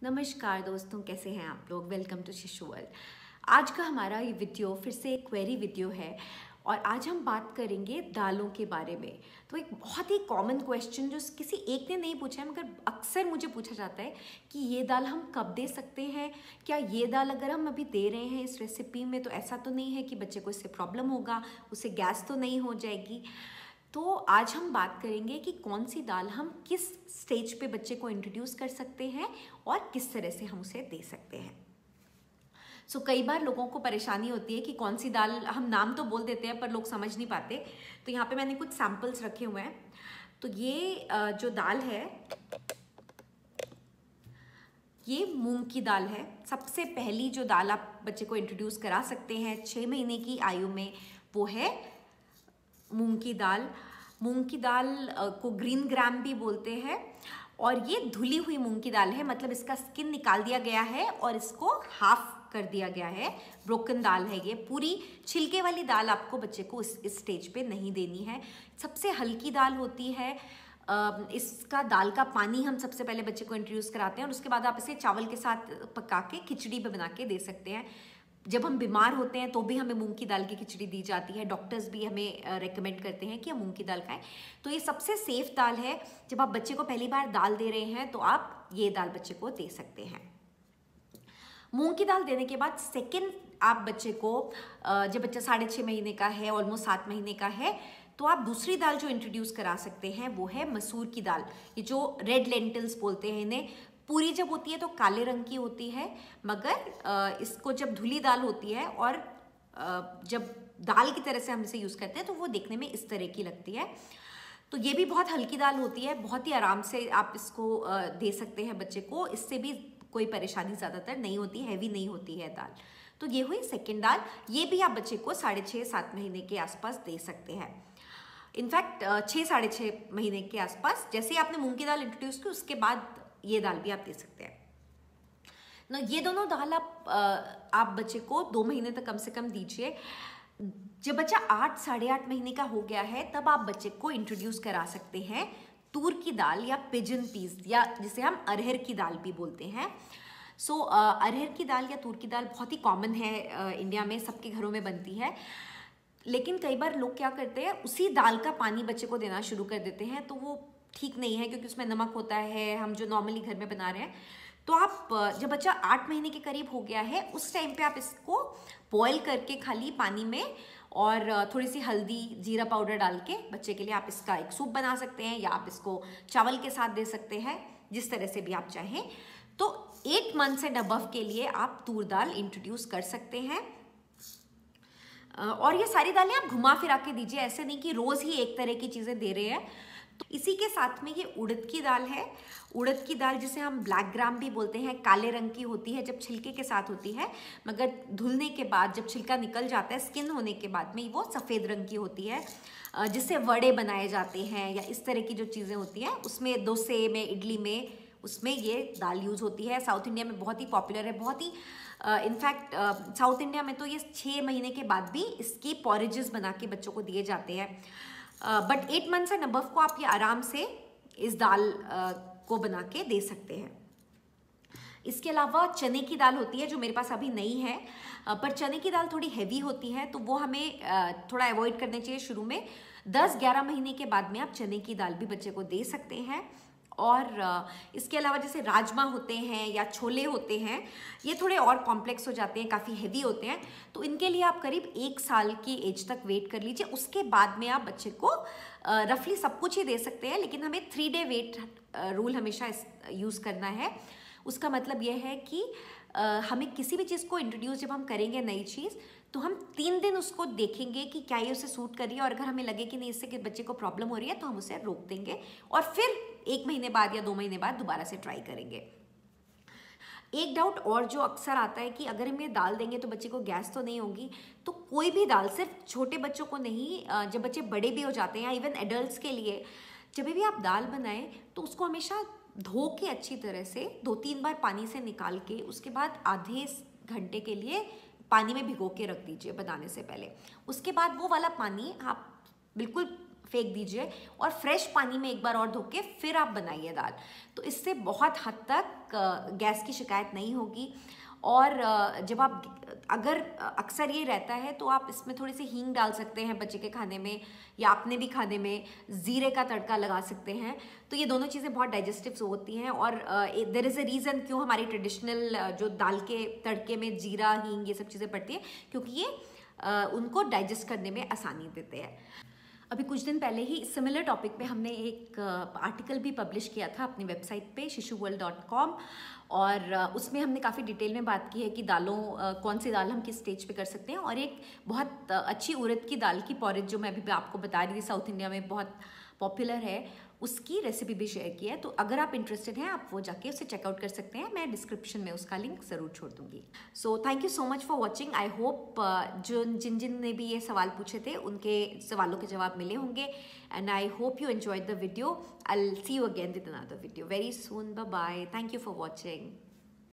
नमस्कार दोस्तों, कैसे हैं आप लोग। वेलकम टू शिशु वर्ल्ड। आज का हमारा ये वीडियो फिर से एक क्वेरी वीडियो है और आज हम बात करेंगे दालों के बारे में। तो एक बहुत ही कॉमन क्वेश्चन जो किसी एक ने नहीं पूछा है मगर अक्सर मुझे पूछा जाता है कि ये दाल हम कब दे सकते हैं, क्या ये दाल अगर हम अभी दे रहे हैं इस रेसिपी में तो ऐसा तो नहीं है कि बच्चे को इससे प्रॉब्लम होगा, उसे गैस तो नहीं हो जाएगी। तो आज हम बात करेंगे कि कौन सी दाल हम किस स्टेज पे बच्चे को इंट्रोड्यूस कर सकते हैं और किस तरह से हम उसे दे सकते हैं। कई बार लोगों को परेशानी होती है कि कौन सी दाल, हम नाम तो बोल देते हैं पर लोग समझ नहीं पाते। तो यहाँ पे मैंने कुछ सैम्पल्स रखे हुए हैं। तो ये जो दाल है ये मूंग की दाल है। सबसे पहली जो दाल आप बच्चे को इंट्रोड्यूस करा सकते हैं 6 महीने की आयु में वो है मूंग की दाल। मूंग की दाल को ग्रीन ग्राम भी बोलते हैं और ये धुली हुई मूंग की दाल है, मतलब इसका स्किन निकाल दिया गया है और इसको हाफ कर दिया गया है। ब्रोकन दाल है ये। पूरी छिलके वाली दाल आपको बच्चे को इस स्टेज पे नहीं देनी है। सबसे हल्की दाल होती है। इसका दाल का पानी हम सबसे पहले बच्चे को इंट्रोड्यूस कराते हैं और उसके बाद आप इसे चावल के साथ पका के खिचड़ी पे बना के दे सकते हैं। जब हम बीमार होते हैं तो भी हमें मूंग की दाल की खिचड़ी दी जाती है। डॉक्टर्स भी हमें रेकमेंड करते हैं कि हम मूंग की दाल खाएं। तो ये सबसे सेफ दाल है। जब आप बच्चे को पहली बार दाल दे रहे हैं तो आप ये दाल बच्चे को दे सकते हैं। मूंग की दाल देने के बाद सेकंड आप बच्चे को, जब बच्चा 6.5 महीने का है, ऑलमोस्ट 7 महीने का है, तो आप दूसरी दाल जो इंट्रोड्यूस करा सकते हैं वो है मसूर की दाल। ये जो रेड लेंटिल्स बोलते हैं इन्हें। पूरी जब होती है तो काले रंग की होती है, मगर इसको जब धुली दाल होती है और जब दाल की तरह से हम इसे यूज़ करते हैं तो वो देखने में इस तरह की लगती है। तो ये भी बहुत हल्की दाल होती है। बहुत ही आराम से आप इसको दे सकते हैं बच्चे को। इससे भी कोई परेशानी ज़्यादातर नहीं होती, हैवी नहीं होती है दाल। तो ये हुई सेकेंड दाल। ये भी आप बच्चे को 6.5-7 महीने के आसपास दे सकते हैं। इनफैक्ट 6-6.5 महीने के आसपास, जैसे ही आपने मूंग की दाल इंट्रोड्यूस की उसके बाद ये दाल भी आप दे सकते हैं ना। ये दोनों दाल आप बच्चे को 2 महीने तक कम से कम दीजिए। जब बच्चा 8-8.5 महीने का हो गया है तब आप बच्चे को इंट्रोड्यूस करा सकते हैं तूर की दाल या पिजन पीस, या जिसे हम अरहर की दाल भी बोलते हैं। अरहर की दाल या तूर की दाल बहुत ही कॉमन है इंडिया में, सबके घरों में बनती है। लेकिन कई बार लोग क्या करते हैं, उसी दाल का पानी बच्चे को देना शुरू कर देते हैं, तो वो ठीक नहीं है क्योंकि उसमें नमक होता है, हम जो नॉर्मली घर में बना रहे हैं। तो आप जब बच्चा 8 महीने के करीब हो गया है उस टाइम पे आप इसको बॉयल करके खाली पानी में और थोड़ी सी हल्दी जीरा पाउडर डाल के बच्चे के लिए आप इसका एक सूप बना सकते हैं, या आप इसको चावल के साथ दे सकते हैं, जिस तरह से भी आप चाहें। तो 8 मंथ एंड अबव के लिए आप तूर दाल इंट्रोड्यूस कर सकते हैं। और ये सारी दालें आप घुमा फिरा के दीजिए, ऐसे नहीं कि रोज़ ही एक तरह की चीज़ें दे रहे हैं। तो इसी के साथ में ये उड़द की दाल है। उड़द की दाल जिसे हम ब्लैक ग्राम भी बोलते हैं, काले रंग की होती है जब छिलके के साथ होती है, मगर धुलने के बाद जब छिलका निकल जाता है, स्किन होने के बाद में वो सफ़ेद रंग की होती है, जिससे वड़े बनाए जाते हैं या इस तरह की जो चीज़ें होती हैं उसमें, डोसे में, इडली में, उसमें ये दाल यूज़ होती है। साउथ इंडिया में बहुत ही पॉपुलर है, बहुत ही इनफैक्ट साउथ इंडिया में तो ये 6 महीने के बाद भी इसकी पॉरेजेस बना के बच्चों को दिए जाते हैं। बट 8 मंथ्स एंड अबव को आप ये आराम से इस दाल को बना के दे सकते हैं। इसके अलावा चने की दाल होती है जो मेरे पास अभी नहीं है, पर चने की दाल थोड़ी हैवी होती है तो वो हमें थोड़ा अवॉइड करनी चाहिए शुरू में। 10-11 महीने के बाद में आप चने की दाल भी बच्चे को दे सकते हैं। और इसके अलावा जैसे राजमा होते हैं या छोले होते हैं, ये थोड़े और कॉम्प्लेक्स हो जाते हैं, काफ़ी हैवी होते हैं, तो इनके लिए आप करीब 1 साल की एज तक वेट कर लीजिए। उसके बाद में आप बच्चे को रफली सब कुछ ही दे सकते हैं, लेकिन हमें 3 डे वेट रूल हमेशा यूज़ करना है। उसका मतलब यह है कि हमें किसी भी चीज़ को इंट्रोड्यूस जब हम करेंगे नई चीज़, तो हम 3 दिन उसको देखेंगे कि क्या ये उसे सूट कर रही है, और अगर हमें लगे कि नहीं इससे कि बच्चे को प्रॉब्लम हो रही है तो हम उसे रोक देंगे और फिर 1 महीने बाद या 2 महीने बाद दोबारा से ट्राई करेंगे। एक डाउट और जो अक्सर आता है कि अगर हम ये दाल देंगे तो बच्चे को गैस तो नहीं होगी। तो कोई भी दाल, सिर्फ छोटे बच्चों को नहीं, जब बच्चे बड़े भी हो जाते हैं या इवन एडल्ट्स के लिए, जब भी आप दाल बनाएं तो उसको हमेशा धो के अच्छी तरह से 2-3 बार पानी से निकाल के उसके बाद आधे घंटे के लिए पानी में भिगो के रख दीजिए बनाने से पहले। उसके बाद वो वाला पानी आप बिल्कुल फेंक दीजिए और फ्रेश पानी में एक बार और धो के फिर आप बनाइए दाल। तो इससे बहुत हद तक गैस की शिकायत नहीं होगी। और जब आप अगर अक्सर ये रहता है तो आप इसमें थोड़ी सी हींग डाल सकते हैं बच्चे के खाने में, या अपने भी खाने में ज़ीरे का तड़का लगा सकते हैं। तो ये दोनों चीज़ें बहुत डाइजेस्टिव होती हैं। और देयर इज़ अ रीज़न क्यों हमारी ट्रेडिशनल जो दाल के तड़के में जीरा, हींग, ये सब चीज़ें पड़ती हैं, क्योंकि ये उनको डाइजेस्ट करने में आसानी देते हैं। अभी कुछ दिन पहले ही सिमिलर टॉपिक पे हमने एक आर्टिकल भी पब्लिश किया था अपनी वेबसाइट पे shishuworld.com, और उसमें हमने काफ़ी डिटेल में बात की है कि दालों कौन सी दाल हम किस स्टेज पे कर सकते हैं। और एक बहुत अच्छी उड़द की दाल की पॉरेज जो मैं अभी आपको बता रही थी, साउथ इंडिया में बहुत पॉपुलर है, उसकी रेसिपी भी शेयर की है। तो अगर आप इंटरेस्टेड हैं आप वो जाके उसे चेकआउट कर सकते हैं, मैं डिस्क्रिप्शन में उसका लिंक ज़रूर छोड़ दूँगी। So thank you so much for watching. I hope जिन ने भी ये सवाल पूछे थे उनके सवालों के जवाब मिले होंगे, and I hope you enjoyed the video. I will see you again with another video very soon. Bye bye. Thank you for watching.